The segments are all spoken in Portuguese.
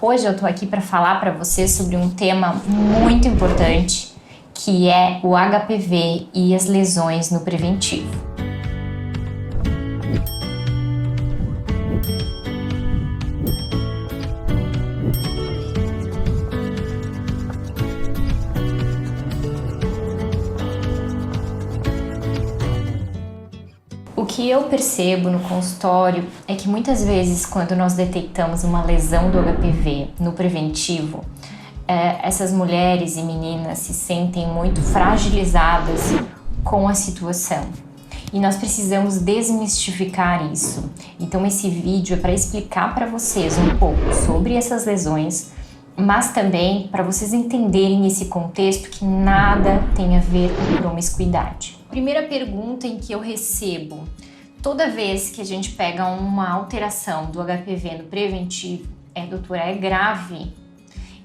Hoje eu tô aqui para falar para você sobre um tema muito importante, que é o HPV e as lesões no preventivo. O que eu percebo no consultório é que muitas vezes quando nós detectamos uma lesão do HPV no preventivo, essas mulheres e meninas se sentem muito fragilizadas com a situação. E nós precisamos desmistificar isso. Então esse vídeo é para explicar para vocês um pouco sobre essas lesões, mas também para vocês entenderem esse contexto que nada tem a ver com promiscuidade. Primeira pergunta em que eu recebo toda vez que a gente pega uma alteração do HPV no preventivo é: doutora, é grave?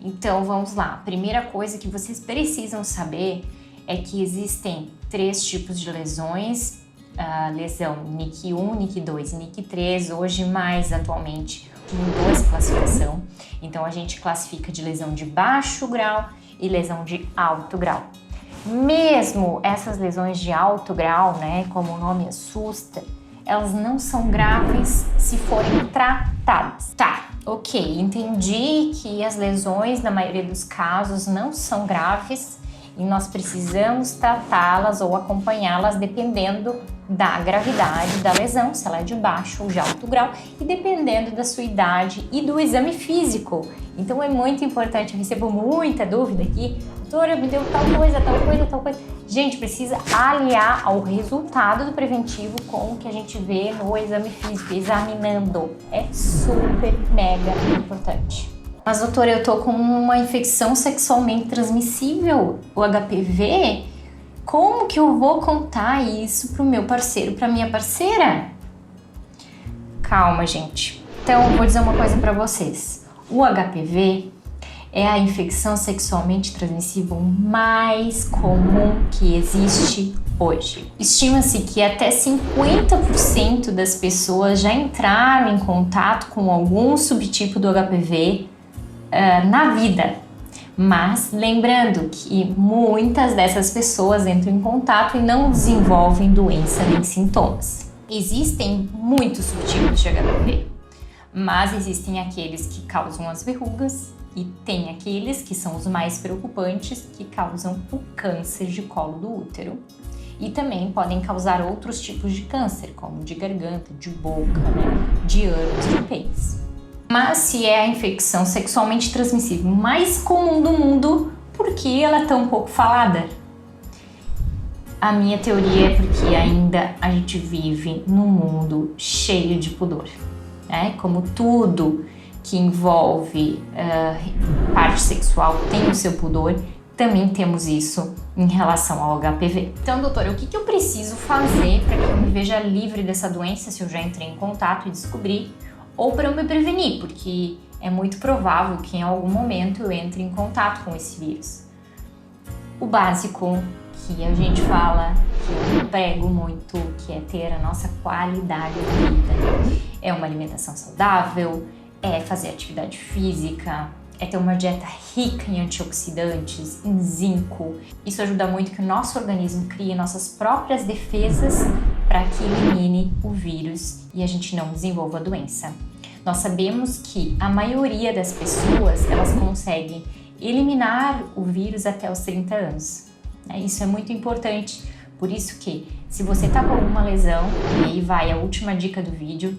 Então vamos lá. Primeira coisa que vocês precisam saber é que existem 3 tipos de lesões: a lesão NIC1, NIC2 e NIC3. Hoje, mais atualmente, mudou essa classificação. Então a gente classifica de lesão de baixo grau e lesão de alto grau. Mesmo essas lesões de alto grau, né, como o nome assusta, elas não são graves se forem tratadas. Tá, ok, entendi que as lesões, na maioria dos casos, não são graves e nós precisamos tratá-las ou acompanhá-las dependendo da gravidade da lesão, se ela é de baixo ou de alto grau, e dependendo da sua idade e do exame físico. Então é muito importante, eu recebo muita dúvida aqui: doutora, me deu tal coisa, tal coisa, tal coisa. Gente, precisa aliar ao resultado do preventivo com o que a gente vê no exame físico, examinando. É super, mega importante. Mas doutora, eu tô com uma infecção sexualmente transmissível, o HPV, como que eu vou contar isso pro meu parceiro, pra minha parceira? Calma, gente. Então, eu vou dizer uma coisa pra vocês. O HPV é a infecção sexualmente transmissível mais comum que existe hoje. Estima-se que até 50% das pessoas já entraram em contato com algum subtipo do HPV na vida. Mas lembrando que muitas dessas pessoas entram em contato e não desenvolvem doença nem sintomas. Existem muitos subtipos de HPV, mas existem aqueles que causam as verrugas e tem aqueles que são os mais preocupantes, que causam o câncer de colo do útero. E também podem causar outros tipos de câncer, como de garganta, de boca, né, de ânus, de pênis. Mas se é a infecção sexualmente transmissível mais comum do mundo, por que ela é tão pouco falada? A minha teoria é porque ainda a gente vive num mundo cheio de pudor, né? Como tudo que envolve parte sexual tem o seu pudor, também temos isso em relação ao HPV. Então, doutora, o que eu preciso fazer para que eu me veja livre dessa doença se eu já entrei em contato e descobri? Ou para eu me prevenir, porque é muito provável que em algum momento eu entre em contato com esse vírus. O básico que a gente fala, que eu prego muito, que é ter a nossa qualidade de vida. É uma alimentação saudável, é fazer atividade física, é ter uma dieta rica em antioxidantes, em zinco. Isso ajuda muito que o nosso organismo crie nossas próprias defesas para que elimine o vírus e a gente não desenvolva a doença. Nós sabemos que a maioria das pessoas, elas conseguem eliminar o vírus até os 30 anos. Isso é muito importante, por isso que se você está com alguma lesão, e aí vai a última dica do vídeo,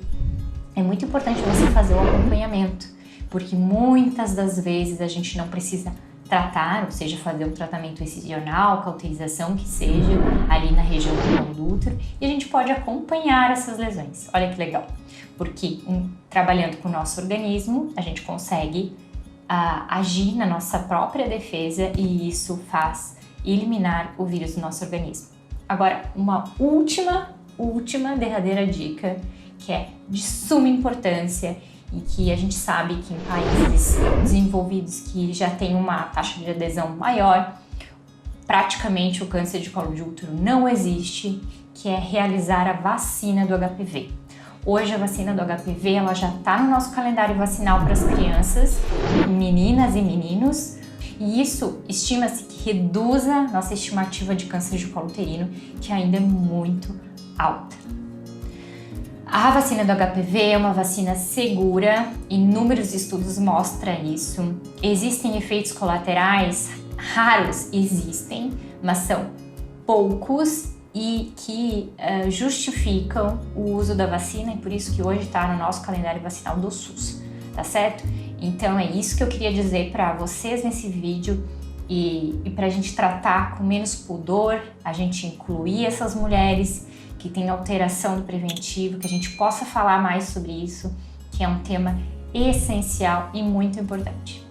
é muito importante você fazer o acompanhamento, porque muitas das vezes a gente não precisa tratar, ou seja, fazer um tratamento incisional, cauterização, que seja ali na região do colo do útero, e a gente pode acompanhar essas lesões. Olha que legal, porque trabalhando com o nosso organismo, a gente consegue agir na nossa própria defesa e isso faz eliminar o vírus do nosso organismo. Agora, uma última derradeira dica, que é de suma importância e que a gente sabe que em países desenvolvidos que já tem uma taxa de adesão maior, praticamente o câncer de colo de útero não existe, que é realizar a vacina do HPV. Hoje a vacina do HPV ela já está no nosso calendário vacinal para as crianças, meninas e meninos, e isso estima-se que reduza nossa estimativa de câncer de colo uterino, que ainda é muito alta. A vacina do HPV é uma vacina segura, inúmeros estudos mostram isso. Existem efeitos colaterais raros, existem, mas são poucos e que justificam o uso da vacina, e por isso que hoje está no nosso calendário vacinal do SUS, tá certo? Então é isso que eu queria dizer para vocês nesse vídeo, e para a gente tratar com menos pudor, a gente incluir essas mulheres que têm alteração do preventivo, que a gente possa falar mais sobre isso, que é um tema essencial e muito importante.